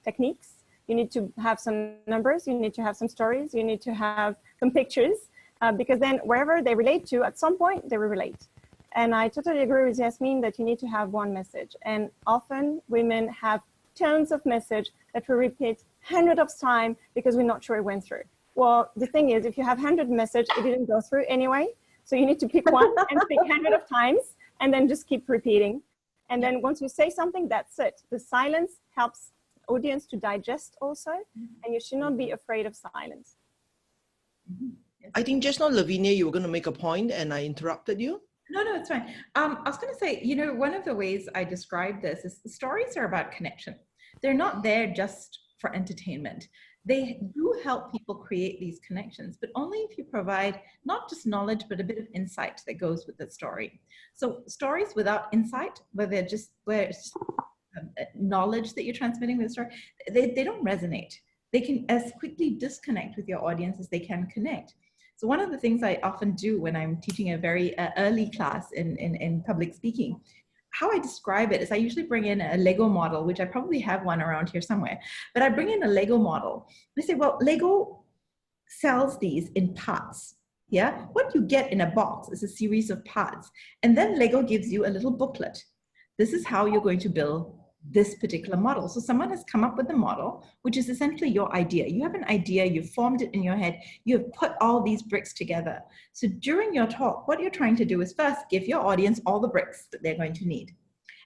techniques. You need to have some numbers, you need to have some stories, you need to have some pictures, because then wherever they relate to, at some point they will relate. And I totally agree with Yasmin that you need to have one message. And often women have tons of message that we repeat hundreds of times because we're not sure it went through. Well, the thing is, if you have 100 messages, it didn't go through anyway. So you need to pick one and speak 100 of times and then just keep repeating. And then once you say something, that's it. The silence helps audience to digest also, and you should not be afraid of silence. I think just now, Lavinia, you were going to make a point and I interrupted you. No, it's fine. I was going to say, one of the ways I describe this is stories are about connection. They're not there just for entertainment. They do help people create these connections, but only if you provide not just knowledge, but a bit of insight that goes with the story. So stories without insight, where it's knowledge that you're transmitting with the story, they don't resonate. They can as quickly disconnect with your audience as they can connect. So one of the things I often do when I'm teaching a very early class in public speaking, how I describe it is I usually bring in a Lego model, which I probably have one around here somewhere, but I bring in a Lego model. I say, well, Lego sells these in parts. Yeah, what you get in a box is a series of parts. And then Lego gives you a little booklet. This is how you're going to build this particular model. So someone has come up with a model, which is essentially your idea. You have an idea, you've formed it in your head, you have put all these bricks together. So during your talk, what you're trying to do is first give your audience all the bricks that they're going to need.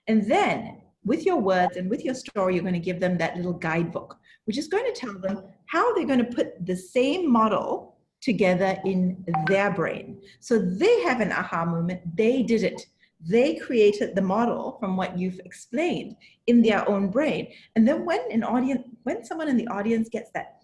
And then with your words and with your story, you're going to give them that little guidebook, which is going to tell them how they're going to put the same model together in their brain. So they have an aha moment, they did it. They created the model from what you've explained in their own brain. And then when someone in the audience gets that,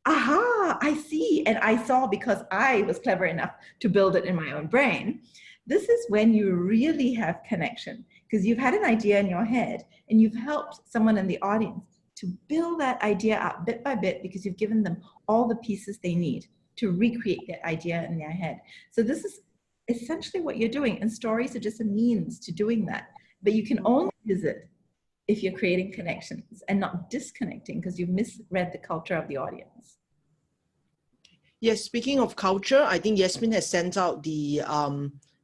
aha, I see and I saw because I was clever enough to build it in my own brain, this is when you really have connection, because you've had an idea in your head and you've helped someone in the audience to build that idea up bit by bit because you've given them all the pieces they need to recreate that idea in their head. So this is essentially what you're doing, and stories are just a means to doing that. But you can only use it if you're creating connections and not disconnecting because you've misread the culture of the audience. Yes, speaking of culture, I think Yasmin has sent out the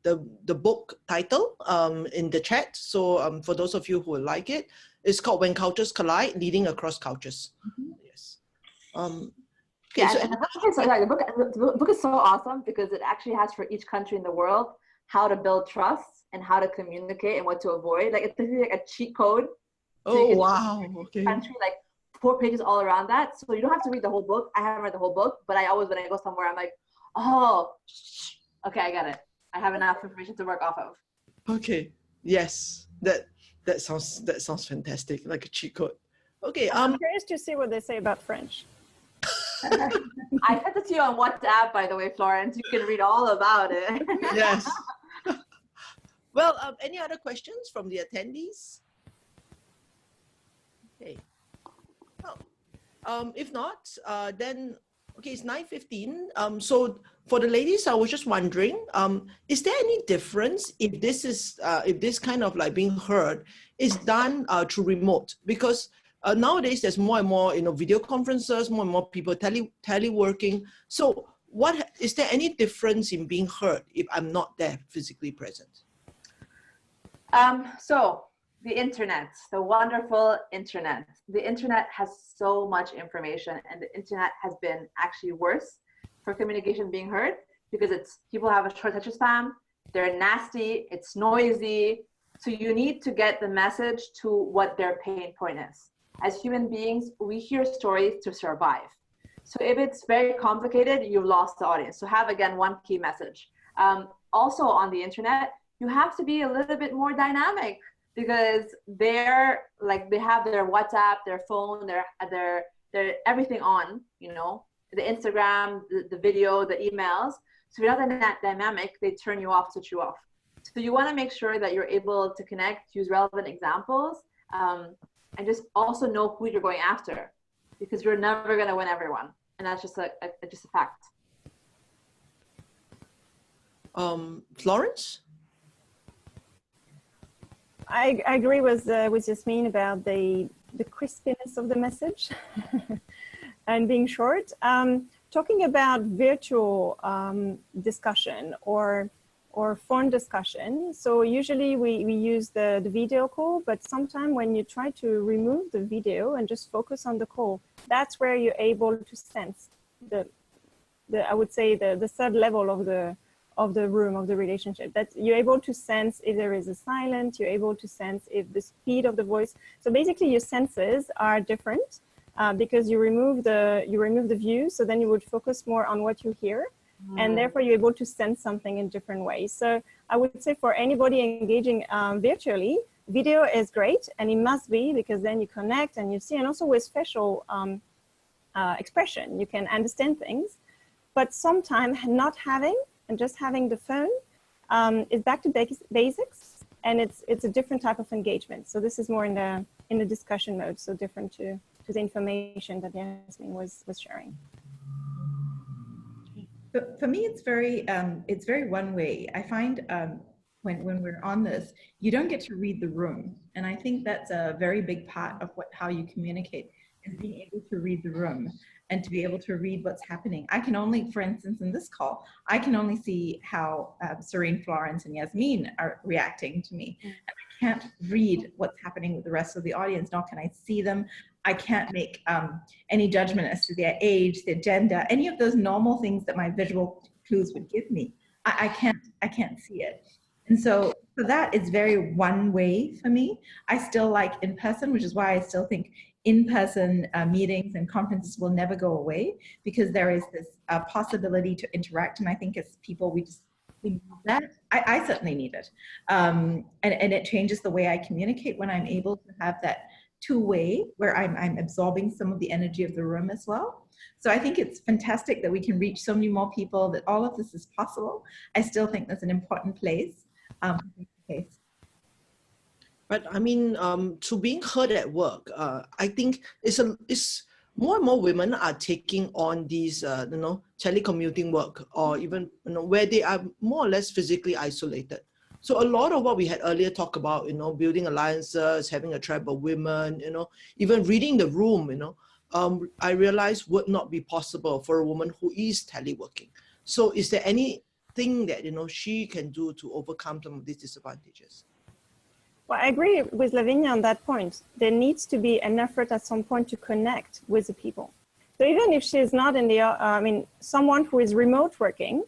the book title in the chat. So for those of you who would like it, it's called When Cultures Collide, Leading Across Cultures. Yes. Okay, Yeah, so and the book is the book is so awesome because it actually has for each country in the world how to build trust and how to communicate and what to avoid. Like it's like a cheat code. oh wow, okay. Country, like 4 pages all around that. So you don't have to read the whole book. I haven't read the whole book, but I always, when I go somewhere, I'm like, oh, okay, I got it. I have enough information to work off of. Okay. Yes. That sounds fantastic, like a cheat code. Okay. I'm curious to see what they say about French. I sent it to you on WhatsApp, by the way, Florence. You can read all about it. Yes. Well, any other questions from the attendees? Okay. Oh. If not, then okay, it's 9:15. So for the ladies, I was just wondering, is there any difference if this kind of like being heard is done through remote? Because nowadays there's more and more, video conferences, more and more people teleworking. So is there any difference in being heard if I'm not there physically present? So the internet, the wonderful internet. The internet has so much information, and the internet has been actually worse for communication being heard because people have a short attention span, they're nasty, it's noisy. So you need to get the message to what their pain point is. As human beings, we hear stories to survive. So if it's very complicated, you've lost the audience. So have, again, one key message. Also on the internet, you have to be a little bit more dynamic because they have their WhatsApp, their phone, their everything on, the Instagram, the video, the emails. So if you're not that dynamic, they turn you off, switch you off. So you want to make sure that you're able to connect, use relevant examples, and just also know who you're going after, because you're never going to win everyone, and that's just a fact. Florence? I agree with Yasmin about the crispiness of the message and being short. Talking about virtual discussion or phone discussion. So usually we use the video call, but sometimes when you try to remove the video and just focus on the call, that's where you're able to sense I would say the third level of the room, of the relationship, that you're able to sense if there is a silence, you're able to sense if the speed of the voice. So basically your senses are different because you remove the view, so then you would focus more on what you hear. And therefore you're able to sense something in different ways. So I would say for anybody engaging virtually, video is great, and it must be, because then you connect and you see, and also with facial expression, you can understand things. But sometimes not having, and just having the phone is back to basics, and it's a different type of engagement. So this is more in the discussion mode, so different to the information that Yasmin was sharing. For me, it's very one way. I find when we're on this, you don't get to read the room, and I think that's a very big part of how you communicate, is being able to read the room and to be able to read what's happening. I can only, for instance, in this call, I can only see how Serene, Florence, and Yasmin are reacting to me. And I can't read what's happening with the rest of the audience, nor can I see them. I can't make any judgment as to their age, their gender, any of those normal things that my visual clues would give me. I can't see it. And so for that, it's very one way for me. I still like in person, which is why I still think in-person meetings and conferences will never go away, because there is this possibility to interact. And I think as people, we need that. I certainly need it. And it changes the way I communicate when I'm able to have that two-way, where I'm absorbing some of the energy of the room as well. So I think it's fantastic that we can reach so many more people, that all of this is possible. I still think that's an important place. But I mean, to being heard at work, I think it's more and more women are taking on these, telecommuting work, or even, where they are more or less physically isolated. So a lot of what we had earlier talked about, building alliances, having a tribe of women, even reading the room, I realized would not be possible for a woman who is teleworking. So is there any thing that, you know, she can do to overcome some of these disadvantages? Well, I agree with Lavinia on that point. There needs to be an effort at some point to connect with the people. So even if she's not in the, I mean, someone who is remote working,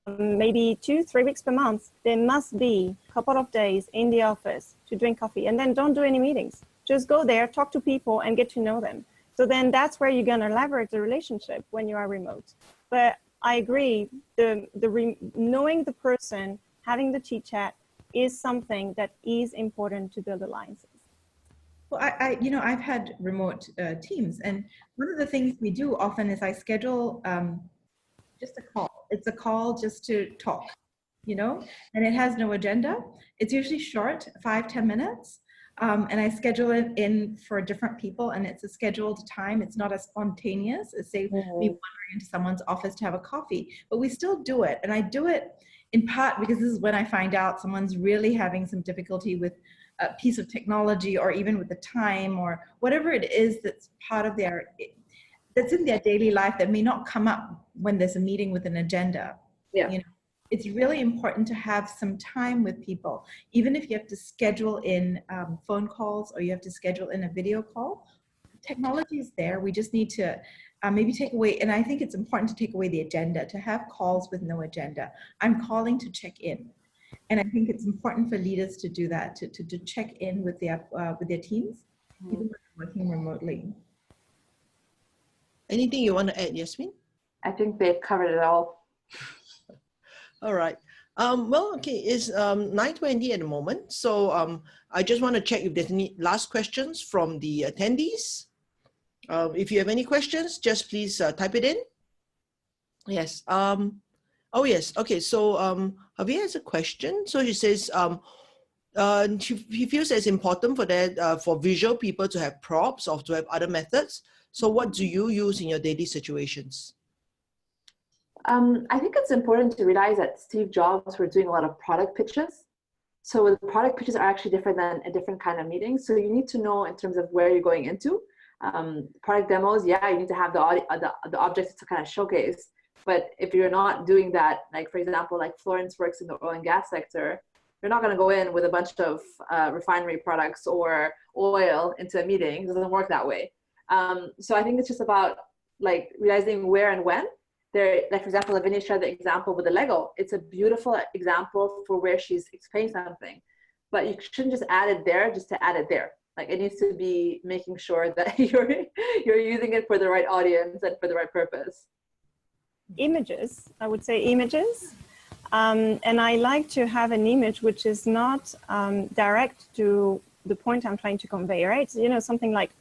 maybe 2-3 weeks per month, there must be a couple of days in the office to drink coffee, and then don't do any meetings. Just go there, talk to people, and get to know them. So then that's where you're going to leverage the relationship when you are remote. But I agree, knowing the person, having the chit chat is something that is important to build alliances. Well, you know, I've had remote teams, and one of the things we do often is I schedule just a call. It's a call just to talk, you know, and it has no agenda. It's usually short, 5-10 minutes. And I schedule it in for different people, and it's a scheduled time. It's not as spontaneous as say me wandering into someone's office to have a coffee, but we still do it. And I do it in part because this is when I find out someone's really having some difficulty with a piece of technology, or even with the time, or whatever it is that's part of that's in their daily life that may not come up when there's a meeting with an agenda. Yeah. You know, it's really important to have some time with people, even if you have to schedule in phone calls, or you have to schedule in a video call. Technology is there. We just need to maybe take away, and I think it's important to take away the agenda, to have calls with no agenda. I'm calling to check in. And I think it's important for leaders to do that, to check in with their teams, even when they're working remotely. Anything you want to add, Yasmin? I think they've covered it all. All right. Well, okay, it's 9:20 at the moment. So I just want to check if there's any last questions from the attendees. If you have any questions, just please type it in. Yes. Oh, yes. Okay. So Javier has a question. So he says he feels it's important for that for visual people to have props or to have other methods. So what do you use in your daily situations? I think it's important to realize that Steve Jobs was doing a lot of product pitches. So the product pitches are actually different than a different kind of meeting. So you need to know in terms of where you're going into. Product demos, yeah, you need to have the objects to kind of showcase. But if you're not doing that, like for example, like Florence works in the oil and gas sector, you're not going to go in with a bunch of refinery products or oil into a meeting. It doesn't work that way. So I think it's just about like realizing where and when. There, like for example, Lavinia shared the example with the Lego. It's a beautiful example for where she's explaining something, but you shouldn't just add it there just to add it there. Like it needs to be making sure that you're using it for the right audience and for the right purpose. Images, I would say images. And I like to have an image which is not direct to the point I'm trying to convey, right? So, you know, something like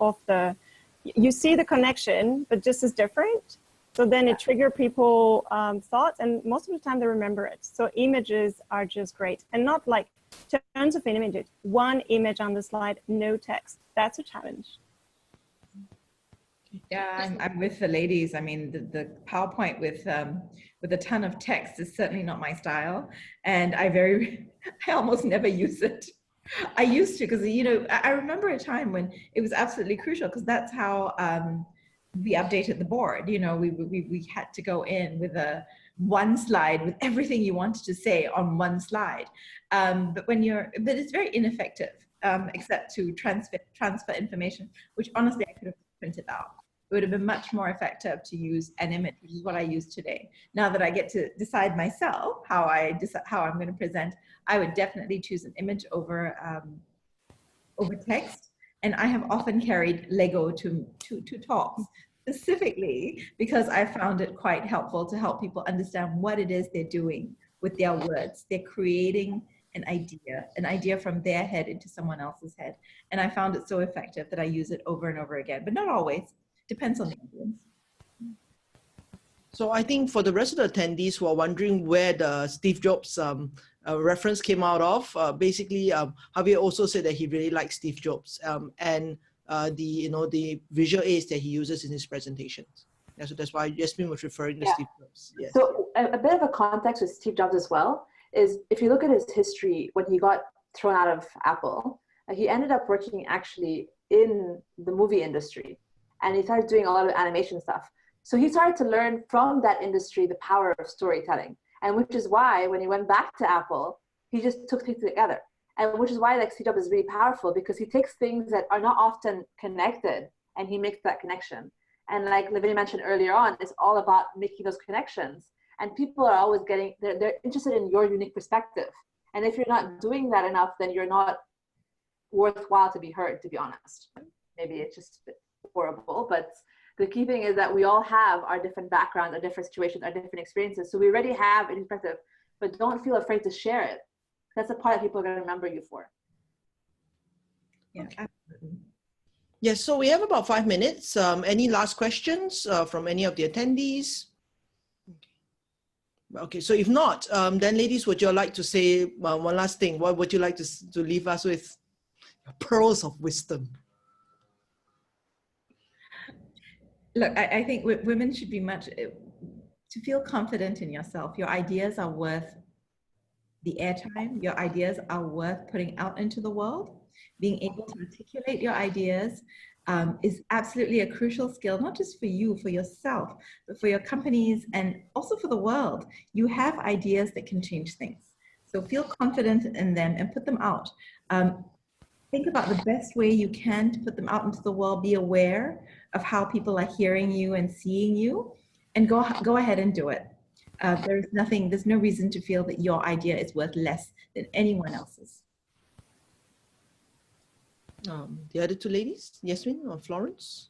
you see the connection, but just is different. So then it triggers people thoughts, and most of the time they remember it. So images are just great, and not like tons of images. One image on the slide, no text. That's a challenge. Yeah, I'm with the ladies. I mean, the PowerPoint with a ton of text is certainly not my style, and I almost never use it. I used to, because you know, I remember a time when it was absolutely crucial, because that's how we updated the board. You know, we had to go in with one slide with everything you wanted to say on one slide. But it's very ineffective, except to transfer information, which honestly I could have printed out. It would have been much more effective to use an image, which is what I use today. Now that I get to decide myself how I'm going to present, I would definitely choose an image over text. And I have often carried Lego to talks, specifically because I found it quite helpful to help people understand what it is they're doing with their words. They're creating an idea from their head into someone else's head. And I found it so effective that I use it over and over again, but not always. Depends on the audience. So I think for the rest of the attendees who are wondering where the Steve Jobs reference came out of, basically Javier also said that he really likes Steve Jobs and the visual aids that he uses in his presentations. Yeah, so that's why Yasmin was referring to Steve Jobs. Yes. So a bit of a context with Steve Jobs as well is if you look at his history, when he got thrown out of Apple, he ended up working actually in the movie industry. And he started doing a lot of animation stuff. So he started to learn from that industry the power of storytelling. And which is why when he went back to Apple, he just took things together. And which is why like Steve Jobs is really powerful, because he takes things that are not often connected and he makes that connection. And like Lavinia mentioned earlier on, it's all about making those connections. And people are always they're interested in your unique perspective. And if you're not doing that enough, then you're not worthwhile to be heard, to be honest. Maybe it's just horrible, but the key thing is that we all have our different backgrounds, our different situations, our different experiences. So we already have a perspective, but don't feel afraid to share it. That's the part that people are going to remember you for. Yeah, absolutely. Yes, so we have about 5 minutes. Any last questions from any of the attendees? Okay, so if not, then ladies, would you like to say one last thing? What would you like to leave us with? Pearls of wisdom. Look, I think women should be to feel confident in yourself. Your ideas are worth the airtime. Your ideas are worth putting out into the world. Being able to articulate your ideas is absolutely a crucial skill, not just for you, for yourself, but for your companies and also for the world. You have ideas that can change things. So feel confident in them and put them out. Think about the best way you can to put them out into the world. Be aware of how people are hearing you and seeing you, and go ahead and do it. There's no reason to feel that your idea is worth less than anyone else's. The other two ladies, Yasmin or Florence?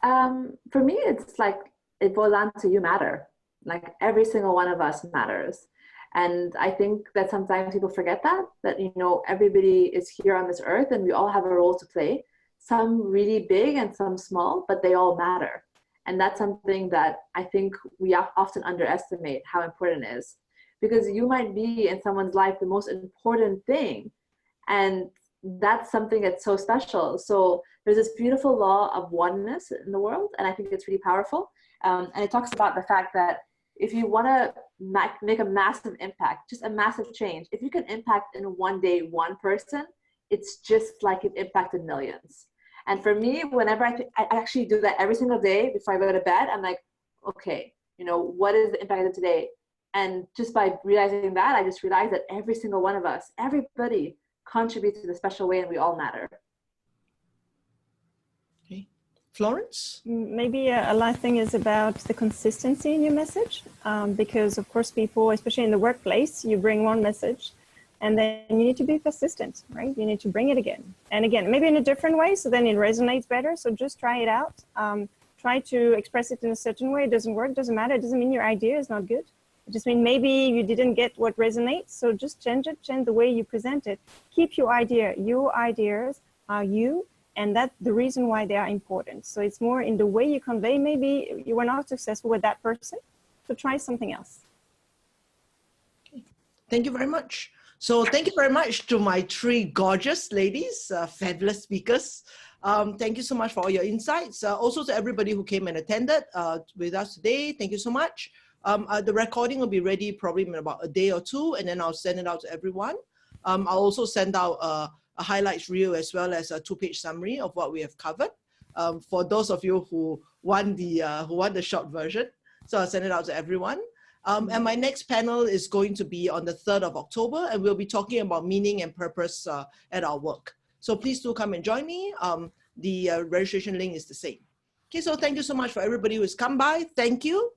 For me, it's like, it boils down to you matter. Like every single one of us matters. And I think that sometimes people forget that, you know, everybody is here on this earth and we all have a role to play, some really big and some small, but they all matter. And that's something that I think we often underestimate how important it is, because you might be in someone's life the most important thing. And that's something that's so special. So there's this beautiful law of oneness in the world. And I think it's really powerful. And it talks about the fact that if you want to make a massive impact, just a massive change, if you can impact in one day one person, it's just like it impacted millions. And for me, whenever I actually do that every single day before I go to bed, I'm like, okay, you know, what is the impact of today? And just by realizing that, I just realized that every single one of us, everybody contributes in a special way, and we all matter. Okay. Florence? Maybe a last thing is about the consistency in your message, because of course people, especially in the workplace, you bring one message and then you need to be persistent, right? You need to bring it again and again, maybe in a different way, so then it resonates better. So just try it out. Try to express it in a certain way. It doesn't work, doesn't matter. It doesn't mean your idea is not good. It just means maybe you didn't get what resonates. So just change it, change the way you present it. Keep your idea. Your ideas are you, and that's the reason why they are important. So it's more in the way you convey. Maybe you were not successful with that person, so try something else. Okay. Thank you very much. So thank you very much to my three gorgeous ladies, fabulous speakers. Thank you so much for all your insights. Also to everybody who came and attended with us today, thank you so much. The recording will be ready probably in about a day or two, and then I'll send it out to everyone. I'll also send out a highlights reel as well as a 2-page summary of what we have covered for those of you who want the short version. So I'll send it out to everyone. And my next panel is going to be on the 3rd of October, and we'll be talking about meaning and purpose at our work. So please do come and join me. The registration link is the same. Okay, so thank you so much for everybody who's come by. Thank you.